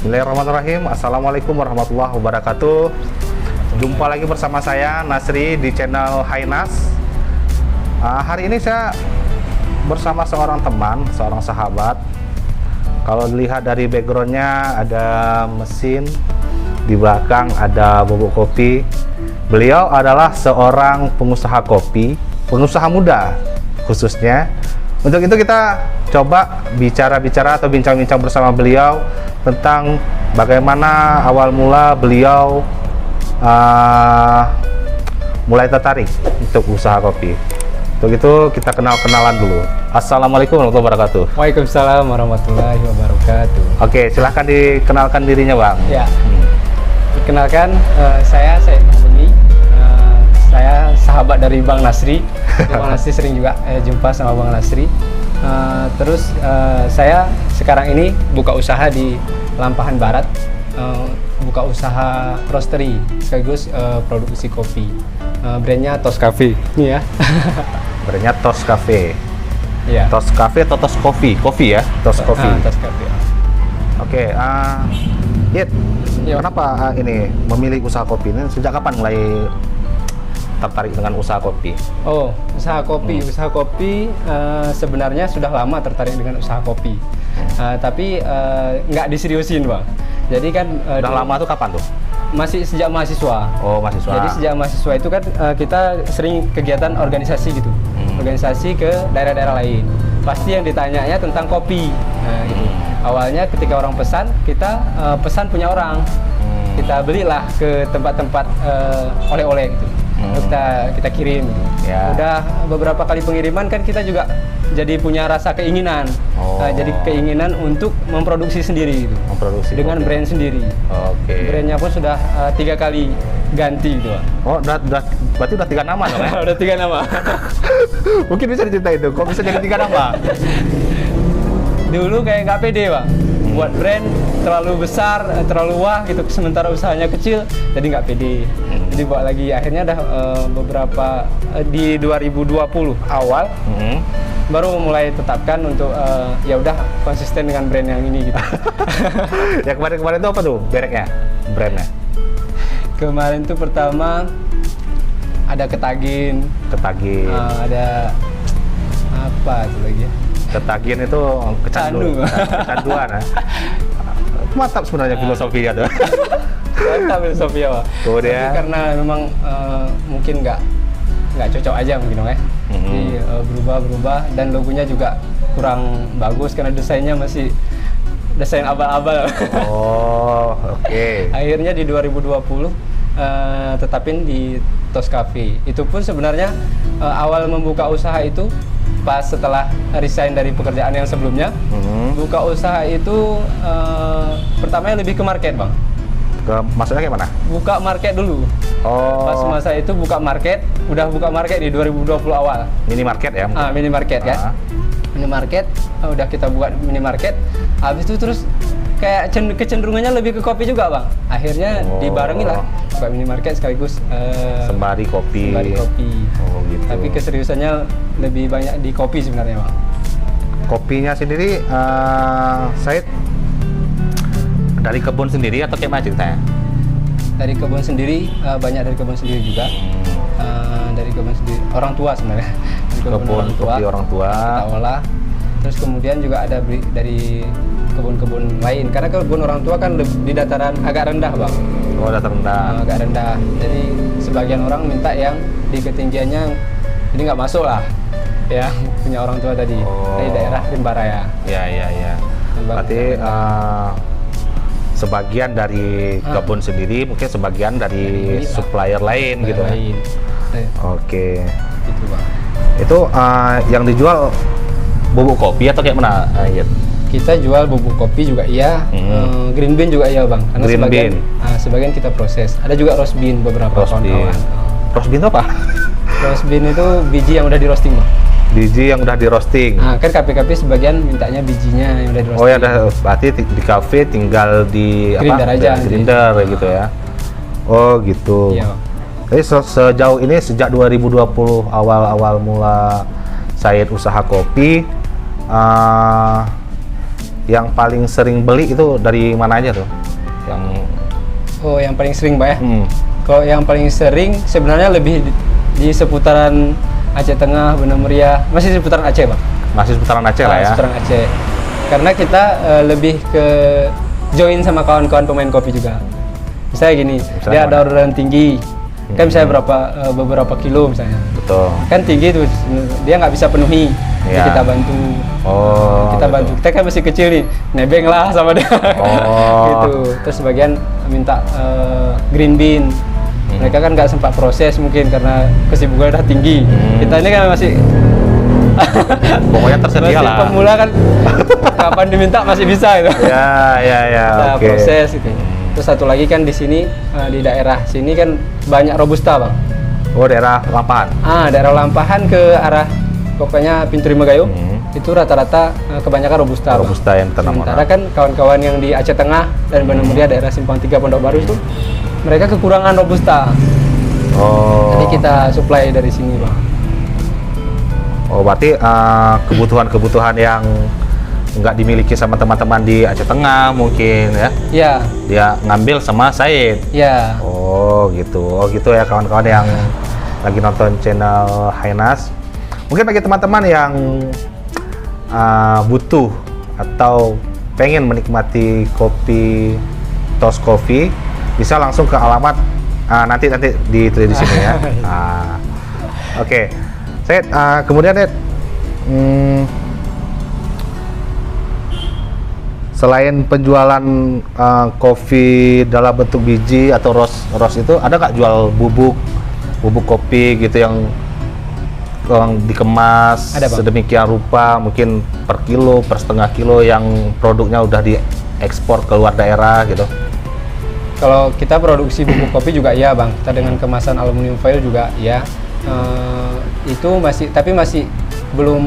Bismillahirrahmanirrahim. Assalamualaikum warahmatullahi wabarakatuh. Jumpa lagi bersama saya Nasri di channel Hainas. Hari ini saya bersama seorang teman, seorang sahabat. Kalau dilihat dari backgroundnya ada mesin, di belakang ada bubuk kopi. Beliau adalah seorang pengusaha kopi, pengusaha muda khususnya. Untuk itu kita coba bicara-bicara atau bincang-bincang bersama beliau tentang bagaimana awal mula beliau mulai tertarik untuk usaha kopi. Untuk itu kita kenal-kenalan dulu. Assalamualaikum warahmatullahi wabarakatuh. Waalaikumsalam warahmatullahi wabarakatuh. Oke, silahkan dikenalkan dirinya, Bang. Ya, perkenalkan saya Mahmudi. Saya sahabat dari Bang Nasri. Bang Nasri sering juga jumpa sama Bang Nasri. Terus saya sekarang ini buka usaha di Lampahan Barat, buka usaha roastery sekaligus produksi kopi. Brandnya Tos Cafe. Ini ya. Brandnya Tos Cafe. Ya. Tos Cafe atau Tos Coffee? Coffee ya, Tos Coffee. Tos Cafe. Oke, Yit, kenapa ini memilih usaha kopi ini? Sejak kapan mulai tertarik dengan usaha kopi? Oh, usaha kopi. Usaha kopi sebenarnya sudah lama tertarik dengan usaha kopi. Tapi nggak diseriusin, Bang. Jadi kan udah lama tuh kapan tuh? Masih sejak mahasiswa. Oh, mahasiswa. Jadi sejak mahasiswa itu kan kita sering kegiatan organisasi gitu. Organisasi ke daerah-daerah lain. Pasti yang ditanyanya tentang kopi. Gitu. Awalnya ketika orang pesan, kita pesan punya orang. Kita belilah ke tempat-tempat oleh-oleh gitu. Kita kirim gitu. Ya. Udah beberapa kali pengiriman kan kita juga jadi punya rasa keinginan. Jadi keinginan untuk memproduksi sendiri gitu. Memproduksi dengan brand sendiri. Brandnya pun sudah 3 kali ganti gitu. Oh, berarti udah 3 nama dong ya? Udah 3 nama. Mungkin bisa diceritain itu, kok bisa jadi 3 nama? Dulu kayak nggak pede, Bang. Buat brand terlalu besar, terlalu wah gitu, sementara usahanya kecil, jadi nggak pede. Jadi buat lagi, akhirnya ada beberapa di 2020 awal baru mulai tetapkan untuk ya udah konsisten dengan brand yang ini gitu. Ya kemarin itu apa tuh mereknya, brandnya? Kemarin tuh pertama ada Ketagin, ada apa itu lagi ya? Ketagin itu kecanduan ya. Mantap sebenarnya filosofinya tuh. Mantap filosofi ya, Pak. Kemudian karena memang mungkin nggak cocok aja mungkin, ya. Jadi berubah dan logonya juga kurang bagus karena desainnya masih desain abal-abal. Oh, oke. Akhirnya di 2020 tetapin di Tos Cafe. Itu pun sebenarnya awal membuka usaha itu pas setelah resign dari pekerjaan yang sebelumnya. Buka usaha itu pertamanya lebih ke market, Bang. Maksudnya kayak mana? Buka market dulu. Pas masa itu buka market, udah buka market di 2020 awal. Minimarket ya? Minimarket kan. Minimarket, udah kita buat minimarket. Habis itu terus kayak kecenderungannya lebih ke kopi juga, Bang. Akhirnya dibarengi lah buka minimarket sekaligus sembari kopi. Oh, gitu. Tapi keseriusannya lebih banyak di kopi sebenarnya, Bang. Kopinya sendiri Said dari kebun sendiri atau kayak mana ceritanya? Dari kebun sendiri, banyak dari kebun sendiri juga. Dari kebun sendiri, orang tua sebenarnya. Kebun kopi orang tua. Kita olah. Terus kemudian juga ada dari kebun-kebun lain. Karena kebun orang tua kan di dataran agak rendah, Bang. Oh, dataran rendah. Agak rendah. Jadi sebagian orang minta yang di ketinggiannya ini nggak masuk lah. Ya, punya orang tua tadi. Dari daerah Limbaraya. Ya. Berarti sebagian dari kebun sendiri, mungkin sebagian dari supplier lain gitu ya. Oke. Itu, Bang. Itu yang dijual bubuk kopi atau kayak mana? Kita jual bubuk kopi juga iya, green bean juga iya, Bang. Karena sebagian kita proses. Ada juga roast bean beberapa kawan-kawan. Roast bean itu apa? Roast bean itu biji yang udah di roasting, Bang. Biji yang udah di roasting. Kan kafe-kafe sebagian mintanya bijinya yang udah di roasting. Oh ya, berarti di kafe tinggal di grinder aja, grinder gitu ya. Oh gitu. Iya, Bang. Jadi sejauh ini sejak 2020 awal mula Said usaha kopi, yang paling sering beli itu dari mana aja tuh? Yang Oh, yang paling sering, Pak ya? hmm, Kalau yang paling sering sebenarnya lebih di seputaran Aceh Tengah, Banda Muria, masih seputaran Aceh, Pak. masih seputaran Aceh lah ya. Seputaran Aceh. Karena kita lebih ke join sama kawan-kawan pemain kopi juga. Misalnya gini, Misalnya dia ada mana? orderan tinggi, kan misalnya beberapa kilo misalnya. Betul. Kan tinggi tuh, dia nggak bisa penuhi. Jadi Iya. kita bantu. Oh, Kita gitu. bantu. Kita kan masih kecil nih, nebeng lah sama dia. Oh. Gitu. Terus sebagian minta green bean. Mereka kan nggak sempat proses mungkin karena kesibukannya udah tinggi. Kita ini kan masih Pokoknya tersedia masih lah. pemula kan, kapan diminta masih bisa gitu. Ya, Kita oke. proses gitu. Terus satu lagi kan di sini di daerah sini kan banyak robusta, Bang. Oh, daerah Lampahan. Daerah Lampahan ke arah pokoknya Pintu Rimagayo itu rata-rata kebanyakan robusta. Bang. Robusta yang tanam Sementara orang. kan kawan-kawan yang di Aceh Tengah dan Banda Muria daerah Simpang 3 Pondok Baru itu mereka kekurangan robusta. Oh. Jadi kita supply dari sini, Bang. Oh, berarti kebutuhan-kebutuhan yang nggak dimiliki sama teman-teman di Aceh Tengah mungkin ya, Ya, dia ngambil sama Said. ya. Oh gitu ya kawan-kawan yang lagi nonton channel Hainas. Mungkin bagi teman-teman yang butuh atau pengen menikmati kopi Tos Coffee, bisa langsung ke alamat nanti ditulis di sini ya. Oke. Said, kemudian Said, selain penjualan kopi dalam bentuk biji atau roast itu, ada nggak jual bubuk kopi gitu yang dikemas Ada, Bang. sedemikian rupa, mungkin per kilo, per setengah kilo, yang produknya udah diekspor ke luar daerah gitu? Kalau kita produksi bubuk kopi juga ya, Bang. Kita dengan kemasan aluminium foil juga ya. Itu tapi masih belum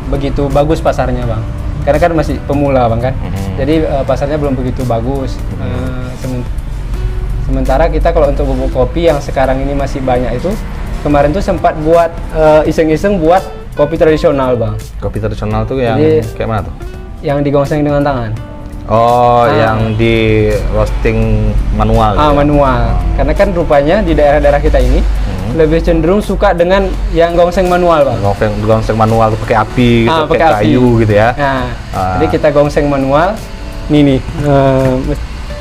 begitu bagus pasarnya, Bang. Karena kan masih pemula, Bang kan. Jadi pasarnya belum begitu bagus. Sementara kita kalau untuk bubuk kopi yang sekarang ini masih banyak itu, kemarin tuh sempat buat iseng-iseng buat kopi tradisional, Bang. Kopi tradisional tuh yang Jadi- kayak mana tuh? Yang digongseng dengan tangan. Oh, yang di roasting manual gitu ya? Manual. Karena kan rupanya di daerah-daerah kita ini lebih cenderung suka dengan yang gongseng manual, Bang. Gongseng manual tuh pakai api gitu, Pakai pakai api. kayu gitu ya. Nah, jadi kita gongseng manual. Nih,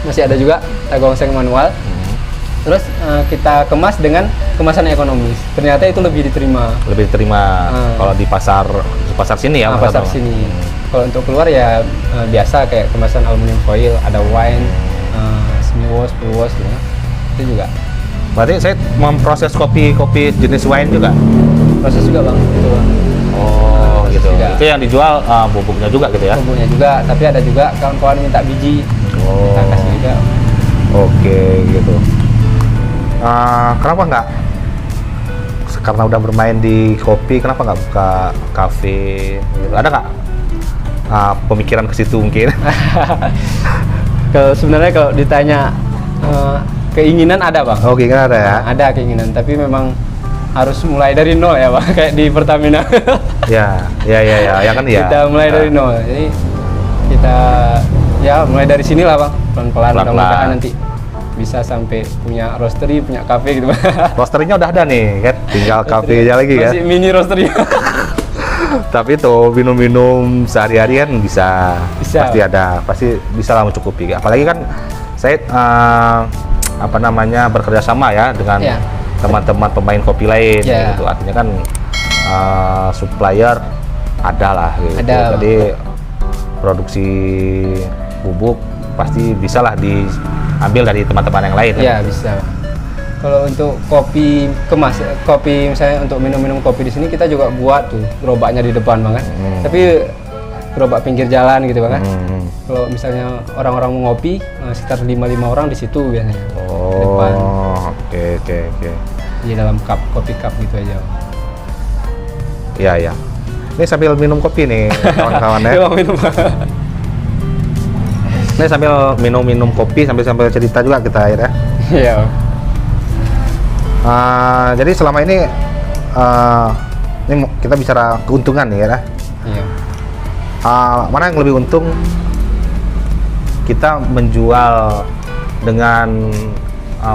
masih ada juga kita gongseng manual. Terus kita kemas dengan kemasan ekonomis. Ternyata itu lebih diterima. Lebih diterima kalau di pasar sini ya. Pasar sini. Kalau untuk keluar ya biasa kayak kemasan aluminium foil, ada wine, semi wash, full wash gitu. Itu juga. Berarti saya memproses kopi jenis wine juga. Proses juga, Bang. Itu, Bang. Oh, gitu. juga. Itu yang dijual bubuknya juga gitu ya. Bumbunya juga, tapi ada juga kawan-kawan minta biji. Oh. Kita kasih juga. Oke, gitu. Kenapa nggak? Karena udah bermain di kopi, kenapa nggak buka kafe? Gitu? Ada nggak pemikiran ke situ mungkin? Sebenarnya kalau ditanya keinginan ada, Bang. Oke, kan ada ya. Ada keinginan, tapi memang harus mulai dari nol ya, Bang. Kayak di Pertamina. Ya kan ya. Kita mulai dari nol. Jadi kita ya mulai dari sinilah, Bang. Pelan-pelan, Pelan-pelan. mudah-mudahan nanti bisa sampai punya roastery, punya kafe gitu, Bang. Roasternya udah ada nih, kan? Tinggal kafe aja lagi kan. Masih mini roastery. Tapi tuh minum-minum sehari-hari kan bisa, Bisa. pasti ada, pasti bisa lah mencukupi. Apalagi kan saya bekerja sama ya dengan Iya. teman-teman pemain kopi lain, Iya. gitu. Artinya kan supplier ada lah, gitu. Ada. Jadi produksi bubuk pasti bisa lah diambil dari teman-teman yang lain. Ya bisa. Kalau untuk kopi kemas, kopi misalnya untuk minum-minum kopi di sini kita juga buat tuh gerobaknya di depan, Bang kan. Tapi gerobak pinggir jalan gitu, Bang kan. Kalau misalnya orang-orang mau ngopi, sekitar 5 orang di situ biasanya. Depan. Oh, oke. Di dalam cup, kopi cup gitu aja. Iya. Ini sambil minum kopi nih kawan-kawan ya. Iya, Bang, minum. Ini sambil minum kopi sambil cerita juga kita ya. Iya. Jadi selama ini kita bicara keuntungan nih ya. Iya. Mana yang lebih untung kita menjual dengan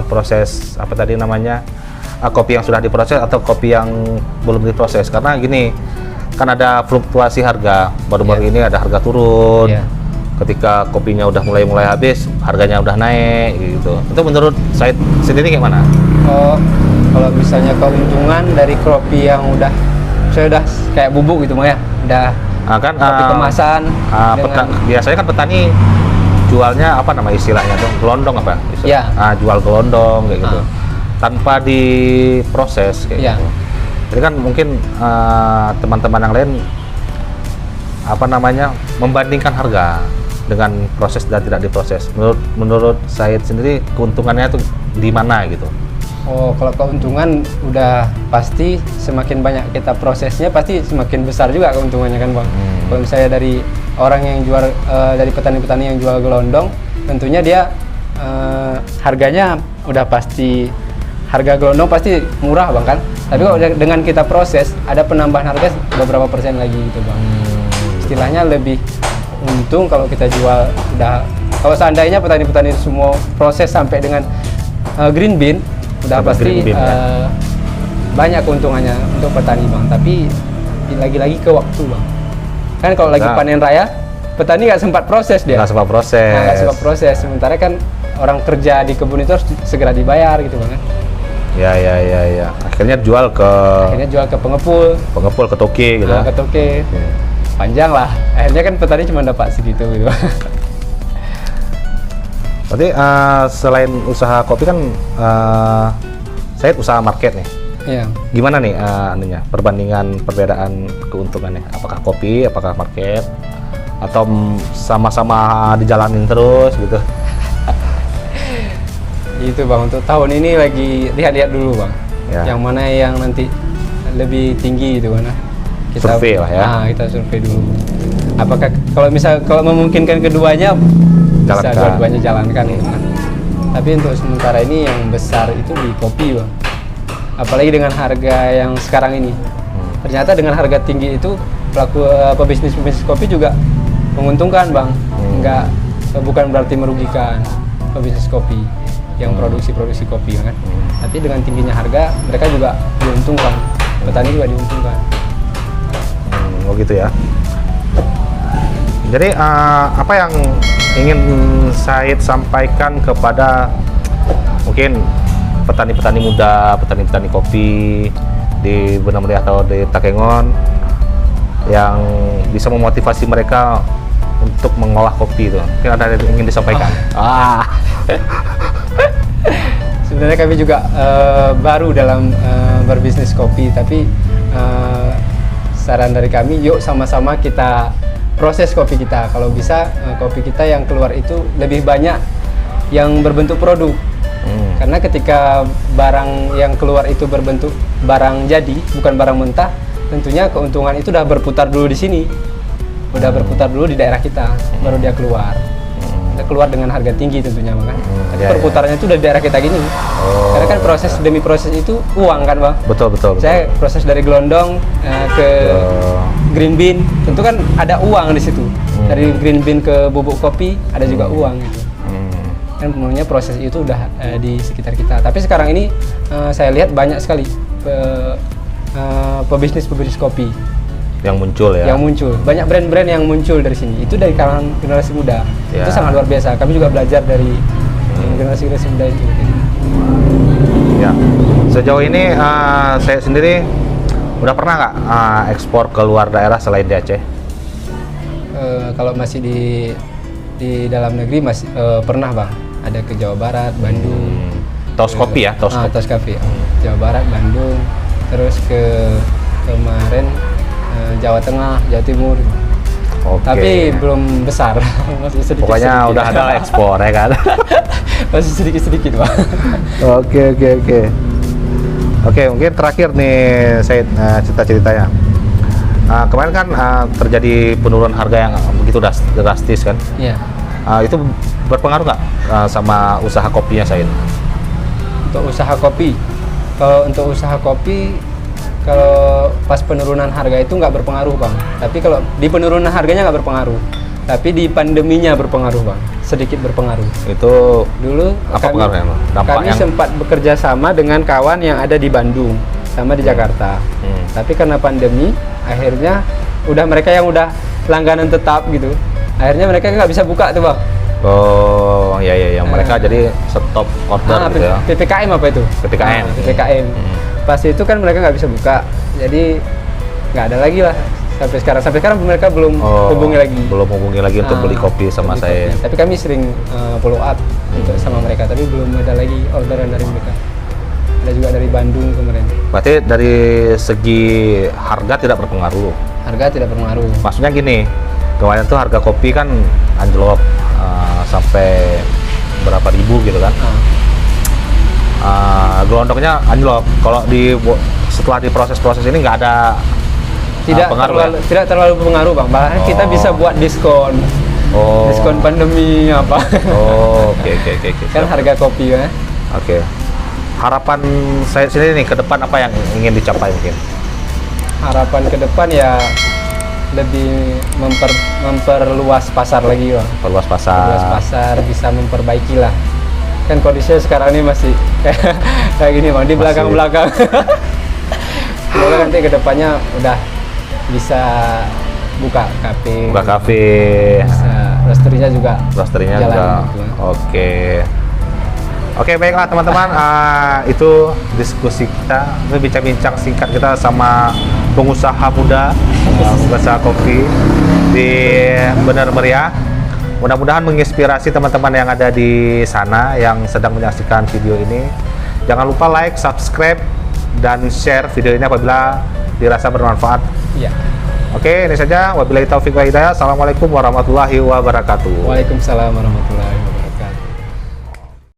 proses apa tadi namanya, kopi yang sudah diproses atau kopi yang belum diproses? Karena gini, kan ada fluktuasi harga, baru-baru ini ada harga turun. Ketika kopinya udah mulai habis, harganya udah naik gitu. Itu menurut Said sendiri kayak mana? Oh, kalau misalnya keuntungan dari kopi yang saya udah kayak bubuk gitu ya, udah Kan kopi kemasan. Biasanya kan petani jualnya apa nama istilahnya tuh, gelondong apa? Jual gelondong kayak gitu, tanpa diproses kayak gitu. Jadi kan mungkin teman-teman yang lain apa namanya membandingkan harga dengan proses dan tidak diproses. Menurut Said sendiri keuntungannya tuh di mana gitu? Oh, kalau keuntungan udah pasti semakin banyak kita prosesnya pasti semakin besar juga keuntungannya kan Bang. Kalau misalnya dari orang yang jual dari petani-petani yang jual gelondong, tentunya dia harganya udah pasti, harga gelondong pasti murah Bang kan. Tapi kalau dengan kita proses ada penambahan harga beberapa persen lagi gitu Bang. Istilahnya lebih untung kalau kita jual kalau seandainya petani-petani semua proses sampai dengan green bean udah pasti banyak keuntungannya untuk petani Bang. Tapi lagi-lagi ke waktu Bang. Kan kalau lagi panen raya petani nggak sempat proses dia. Nggak sempat proses. Nggak sempat proses. Sementara kan orang kerja di kebun itu harus segera dibayar gitu Bang. Ya. Akhirnya jual ke pengepul, ke toke gitu. Ke toke. Panjang lah. Akhirnya kan petani cuma dapat segitu gitu. Berarti selain usaha kopi kan saya usaha market nih. Iya. Gimana nih perbedaan keuntungannya? Apakah kopi, apakah market, atau sama-sama dijalanin terus gitu? Itu Bang, untuk tahun ini lagi lihat-lihat dulu Bang. Yang mana yang nanti lebih tinggi gitu kan. Kita survei lah ya. Kita survei dulu. Apakah kalau memungkinkan keduanya bisa dua-duanya jalankan gitu kan. Tapi untuk sementara ini yang besar itu di kopi Bang. Apalagi dengan harga yang sekarang ini. Ternyata dengan harga tinggi itu pelaku pebisnis kopi juga menguntungkan Bang. Bukan berarti merugikan pebisnis kopi yang produksi kopi kan. Tapi dengan tingginya harga mereka juga diuntungkan. Petani juga diuntungkan. Oh gitu ya. Jadi apa yang ingin Said sampaikan kepada mungkin petani-petani muda, petani-petani kopi di Benam Meriah atau di Takengon yang bisa memotivasi mereka untuk mengolah kopi itu? Mungkin ada yang ingin disampaikan? Sebenarnya kami juga baru dalam berbisnis kopi, tapi saran dari kami, yuk sama-sama kita proses kopi kita. Kalau bisa kopi kita yang keluar itu lebih banyak yang berbentuk produk. Karena ketika barang yang keluar itu berbentuk barang jadi, bukan barang mentah, tentunya keuntungan itu udah berputar dulu di sini. Udah berputar dulu di daerah kita, baru dia keluar. Dia keluar dengan harga tinggi tentunya Bang. Tapi perputarannya itu dari daerah kita gini. Karena kan proses demi proses itu uang kan Bang. Betul. Saya proses dari gelondong ke green bean, tentu kan ada uang di situ. Dari green bean ke bubuk kopi ada juga uang gitu. Kan sebenarnya proses itu udah di sekitar kita. Tapi sekarang ini saya lihat banyak sekali pebisnis kopi yang muncul ya. Yang muncul. Banyak brand-brand yang muncul dari sini. Itu dari kalangan generasi muda. Itu sangat luar biasa. Kami juga belajar dari generasi muda itu. Ya. Sejauh ini saya sendiri udah pernah nggak ekspor ke luar daerah selain di Aceh? Kalau masih di dalam negeri masih pernah Bang. Ada ke Jawa Barat, Bandung. Tos kopi ya, tos kopi. Jawa Barat, Bandung. Terus kemarin Jawa Tengah, Jawa Timur. Tapi belum besar. Masih sedikit. Pokoknya udah ada lah ekspor ya kan. Masih sedikit Bang. Oke, mungkin terakhir nih saya cerita-ceritanya. Kemarin kan terjadi penurunan harga yang begitu drastis kan? Iya. Itu berpengaruh nggak sama usaha kopinya Said? Untuk usaha kopi, kalau pas penurunan harga itu nggak berpengaruh Bang. Tapi kalau di penurunan harganya nggak berpengaruh. Tapi di pandeminya berpengaruh Bang, sedikit berpengaruh. Itu Dulu apa pengaruhnya, Bang? Dampak kami yang- sempat bekerja sama dengan kawan yang ada di Bandung sama di Jakarta. Tapi karena pandemi, akhirnya udah mereka yang udah langganan tetap gitu. Akhirnya mereka nggak bisa buka tuh Bang. Oh, ya mereka jadi stop order gitu ya. PPKM apa itu? PPKM. PPKM. Pas itu kan mereka nggak bisa buka, jadi nggak ada lagi lah sampai sekarang. Sampai sekarang mereka belum hubungi lagi. Belum hubungi lagi untuk beli kopi sama beli saya. kopi. Tapi kami sering follow up untuk sama mereka, tapi belum ada lagi orderan dari mereka. Ada juga dari Bandung kemarin. Berarti dari segi harga tidak berpengaruh. Harga tidak berpengaruh. Maksudnya gini, kemarin tuh harga kopi kan anjlok sampai berapa ribu gitu kan. Gelondoknya anjlok. Kalau setelah diproses ini nggak ada pengaruh. Tidak terlalu berpengaruh Bang. Bahkan kita bisa buat diskon. Diskon pandemi apa. Oke. Kan harga kopi ya. Oke. Harapan saya sendiri nih ke depan apa yang ingin dicapai mungkin? Harapan ke depan ya lebih memperluas pasar lagi Bang. Perluas Luas pasar. pasar, bisa memperbaiki lah. Kan kondisinya sekarang ini masih kayak gini Bang, di Masih. belakang-belakang. Semoga nanti kedepannya udah bisa buka kafe. Buka kafe. Bisa, roasterinya juga Roasterinya jalan juga. gitu. Oke, baiklah teman-teman. Itu diskusi kita, itu bincang-bincang singkat kita sama pengusaha muda, pengusaha kopi di Bener Meriah. Mudah-mudahan menginspirasi teman-teman yang ada di sana yang sedang menyaksikan video ini. Jangan lupa like, subscribe, dan share video ini apabila dirasa bermanfaat. Iya. Oke, ini saja. Wabillahi taufiq wa hidayah. Assalamualaikum warahmatullahi wabarakatuh. Waalaikumsalam warahmatullahi wabarakatuh.